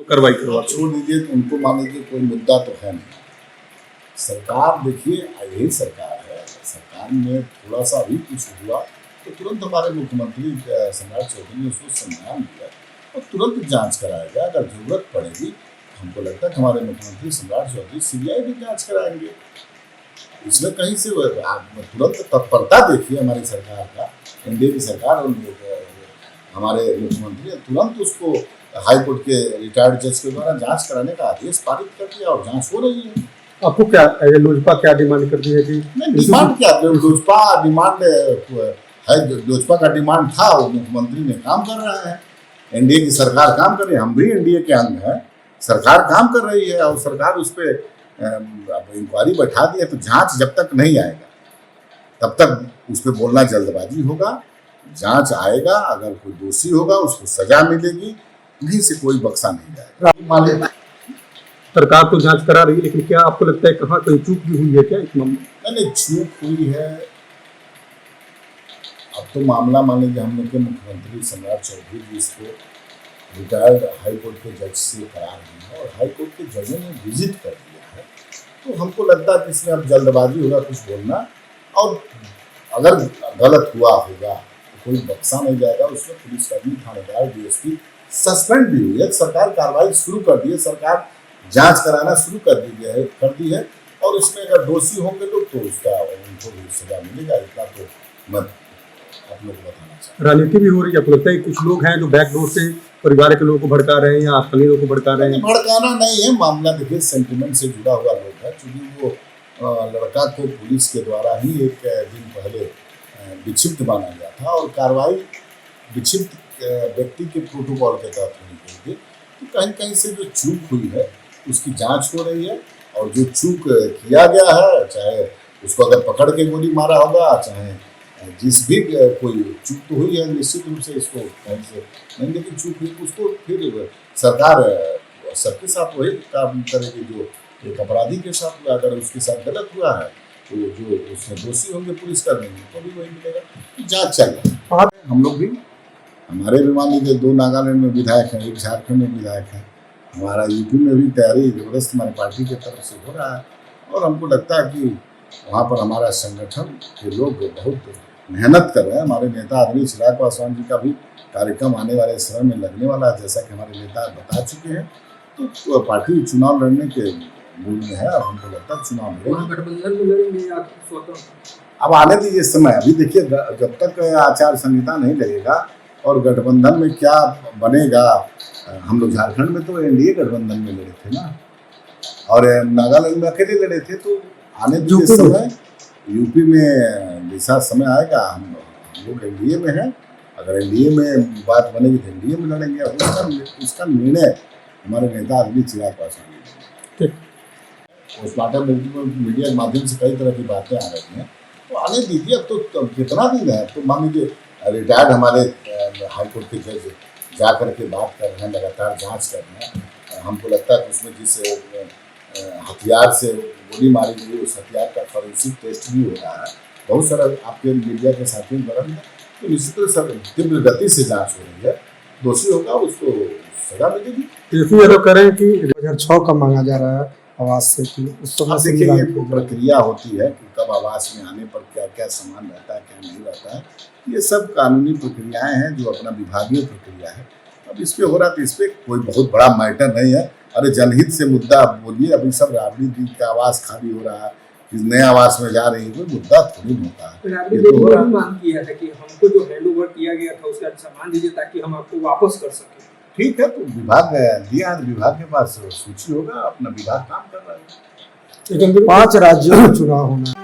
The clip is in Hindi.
कार्रवाई करवा छोड़ दीजिए, उनको मान लीजिए कोई मुद्दा तो है नहीं। सरकार देखिए, यही सरकार है, सरकार में थोड़ा सा भी कुछ हुआ तो तुरंत हमारे मुख्यमंत्री सम्राट चौधरी ने उसको संज्ञान दिया और तुरंत जांच कराया गया। अगर जरूरत पड़ेगी हमको लगता है कि हमारे मुख्यमंत्री सम्राट चौधरी सीबीआई भी जांच कराएंगे। इसमें कहीं से तुरंत तत्परता देखिए हमारी सरकार का, एनडीए की सरकार और हमारे मुख्यमंत्री ने तुरंत उसको हाईकोर्ट के रिटायर्ड जज के द्वारा जांच कराने का आदेश पारित कर दिया और जांच हो रही है। आपको क्या लोजपा क्या डिमांड करती है कि डिमांड क्या, लोजपा डिमांड है, लोजपा का डिमांड था, वो मुख्यमंत्री ने काम कर रहा है, एनडीए की सरकार काम कर रही है, हम भी एनडीए के अंग हैं, सरकार काम कर रही है और सरकार उस पर इंक्वायरी बैठा दी है। तो जांच जब तक नहीं आएगा तब तक उस पर बोलना जल्दबाजी होगा। जांच आएगा, अगर कोई दोषी होगा उसको सजा मिलेगी, नहीं से कोई बख्शा नहीं जाएगा। सरकार तो जांच करा रही है, लेकिन क्या आपको लगता है कहाँ कोई चूक भी हुई है क्या इस मामले? नहीं, चूक हुई है। अब तो मामला मान लीजिए हम लोग के मुख्यमंत्री सम्राट चौधरी जी इसको रिटायर्ड हाईकोर्ट के जज से करा रहे हैं और हाईकोर्ट के जजों ने विजिट कर दिया है। तो हमको लगता है कि इसमें अब जल्दबाजी होगा कुछ बोलना, और अगर गलत हुआ होगा तो कोई बख्शा नहीं जाएगा। उसमें पुलिसकर्मी, थानेदार, डीएसपी सस्पेंड भी हुई है। सरकार कार्रवाई शुरू कर दी है, सरकार जांच कराना शुरू कर दी है और इसमें अगर दोषी होंगे लोग तो उसका उनको भी सजा मिलेगा। इतना तो मैं आप लोग को बताना चाहूँगा। राजनीति भी हो रही है, आपको लगता है कुछ लोग हैं जो बैकडोर से परिवार के लोगों को भड़का रहे हैं या स्थानीय लोगों को भड़का रहे हैं? भड़काना नहीं है मामला, देखिए सेंटिमेंट से जुड़ा हुआ लोग है। चूँकि वो लड़का को पुलिस के द्वारा ही एक दिन पहले विक्षिप्त माना गया था और कार्रवाई विक्षिप्त व्यक्ति के प्रोटोकॉल के तहत होनी चाहिए। तो कहीं कहीं से जो चूक हुई है उसकी जांच हो रही है और जो चूक किया गया है, चाहे उसको अगर पकड़ के गोली मारा होगा, चाहे जिस भी कोई चूक तो हुई है, निश्चित रूप से इसको कहीं से नहीं, लेकिन चूक हुई उसको फिर सरकार सबके साथ वही काम करेगी जो एक अपराधी के साथ हुआ। अगर उसके साथ गलत हुआ है तो जो उसमें दोषी होंगे पुलिसकर्मी तो भी वही मिलेगा। जांच चल रही है। हम लोग भी, हमारे भी मान लीजिए 2 नागालैंड में विधायक हैं, 1 झारखंड में विधायक है, हमारा यूपी में भी तैयारी जबरदस्त हमारी पार्टी की तरफ से हो रहा है और हमको लगता है कि वहाँ पर हमारा संगठन के लोग बहुत मेहनत कर रहे हैं। हमारे नेता आदरणीय चिराग पासवान जी का भी कार्यक्रम आने वाले समय में लगने वाला है, जैसा कि हमारे नेता बता चुके हैं। तो पार्टी चुनाव लड़ने के मूड में है और हमको लगता है चुनाव गठबंधन में लड़ेंगे या स्वतंत्र? अब आने दीजिए समय। अभी देखिए जब तक आचार संहिता नहीं लगेगा और गठबंधन में क्या बनेगा। हम लोग झारखंड में तो एनडीए गठबंधन में लड़े थे ना, और नागालैंड में अकेले लड़े थे। तो आने दीजिए समय, यूपी में जैसा समय आएगा हम लोग एनडीए में हैं। अगर एनडीए में बात बनेगी तो एनडीए में लड़ेंगे। उसका निर्णय हमारे नेता आदरणीय चिराग पासवान जी। पोस्टमार्टम मीडिया के माध्यम से कई तरह की बातें आ रही हैं, तो आने दीजिए। अब तो कितना दिन है, तो मान लीजिए रिटायर्ड हमारे हाईकोर्ट के जज जा कर के बात कर रहे हैं, लगातार जांच कर रहे हैं। हमको लगता है कि उसमें जिस हथियार से गोली मारी गई उस हथियार का फॉरेंसिक टेस्ट भी हो रहा है। बहुत सारा आपके मीडिया के साथियों बरन है, तो निश्चित रूप से तीव्र गति से जाँच हो रही है। दोषी होगा उसको सजा मिलेगी। करें कि 2006 का मांगा जा रहा है आवास से कि उस समय से देखिए ये प्रक्रिया होती है कि कब आवास में आने पर क्या क्या सामान रहता है, क्या नहीं रहता है। ये सब कानूनी प्रक्रियाएं हैं जो अपना विभागीय प्रक्रिया है। अब इस पे हो रहा, तो इस पर कोई बहुत बड़ा मैटर नहीं है। अरे जनहित से मुद्दा बोलिए। अभी सब राबड़ी दी का आवास खाली हो रहा है, नए आवास में जा रही है, कोई मुद्दा थोड़ी होता है। मांग किया है कि हमको जो हैंड ओवर किया गया था उसका सामान दीजिए ताकि हम आपको वापस कर सकें। ठीक है, तो विभाग दिया, विभाग के पास सूची होगा, अपना विभाग काम कर रहा है। 5 राज्यों में चुनाव होना है।